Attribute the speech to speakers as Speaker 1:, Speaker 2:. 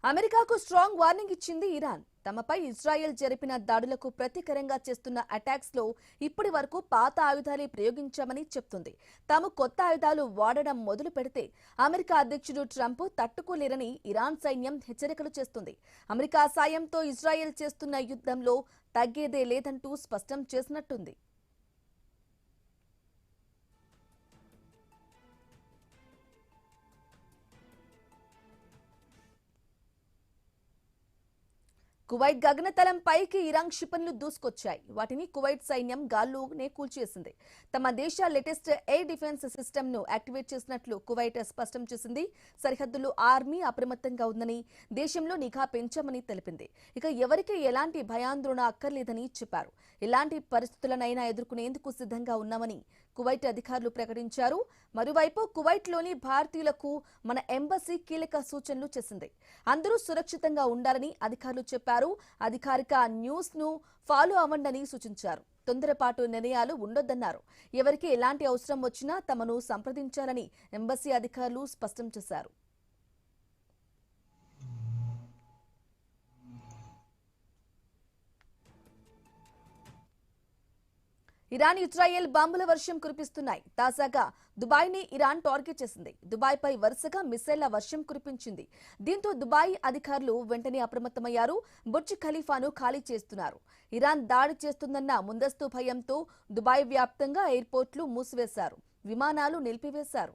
Speaker 1: అమెరికాకు strong warning ఇచ్చింది Iran. తమపై ఇజ్రాయెల్ జరిపిన దాడులకు ప్రతీకారంగా చేస్తున్న అటాక్స్ లో ఇప్పటి వరకు పాత ఆయుధాలే ప్రయోగించామని చెప్తుంది. తాము కొత్త ఆయుధాలు వాడడం మొదలు పెడితే అమెరికా అధ్యక్షుడు ట్రంప్ తట్టుకోలేరని ఇరాన్ సైన్యం హెచ్చరికలు చేస్తుంది. అమెరికా సాయంతో ఇజ్రాయెల్ చేస్తున్న యుద్ధంలో తగ్గేదే లేదంటూ స్పష్టం చేసినట్టుంది. కువైట్ గగనతలం పైకి ఇరాన్ క్షిపణులు దూసుకొచ్చాయి. వాటిని కువైట్ సైన్యం గాల్లోనే కూల్చేసింది. తమ దేశ లేటెస్ట్ ఎయిర్ డిఫెన్స్ సిస్టమ్ ను యాక్టివేట్ చేసినట్లు కువైట్ స్పష్టం చేసింది. సరిహద్దులో ఆర్మీ అప్రమత్తంగా ఉందని, దేశంలో నిఘా పెంచామని తెలిపింది. ఇక ఎవరికి ఎలాంటి భయాందోళన అక్కర్లేదని చెప్పారు. ఎలాంటి పరిస్థితులనైనా ఎదుర్కొనేందుకు సిద్ధంగా ఉన్నామని కువైట్ అధికారులు ప్రకటించారు. మరోవైపు కువైట్లోని భారతీయులకు మన ఎంబసీ కీలక సూచనలు చేసింది. అందరూ సురక్షితంగా ఉండాలని అధికారులు చెప్పారు. అధికారిక న్యూస్ ను ఫాలో అవ్వండని సూచించారు. తొందరపాటు నిర్ణయాలు ఉండొద్దన్నారు. ఎవరికి ఎలాంటి అవసరం వచ్చినా తమను సంప్రదించాలని ఎంబసీ అధికారులు స్పష్టం చేశారు. ఇరాన్ ఇజ్రాయెల్ బాంబుల వర్షం కురిపిస్తున్నాయి. తాజాగా దుబాయ్ని ఇరాన్ టార్గెట్ చేసింది. దుబాయ్పై వరుసగా మిసైళ్ల వర్షం కురిపించింది. దీంతో దుబాయ్ అధికారులు వెంటనే అప్రమత్తమయ్యారు. బుర్జ్ ఖలీఫాను ఖాళీ చేస్తున్నారు. ఇరాన్ దాడి చేస్తుందన్న ముందస్తు భయంతో దుబాయ్ వ్యాప్తంగా ఎయిర్పోర్ట్లు మూసివేశారు. విమానాలు నిలిపివేశారు.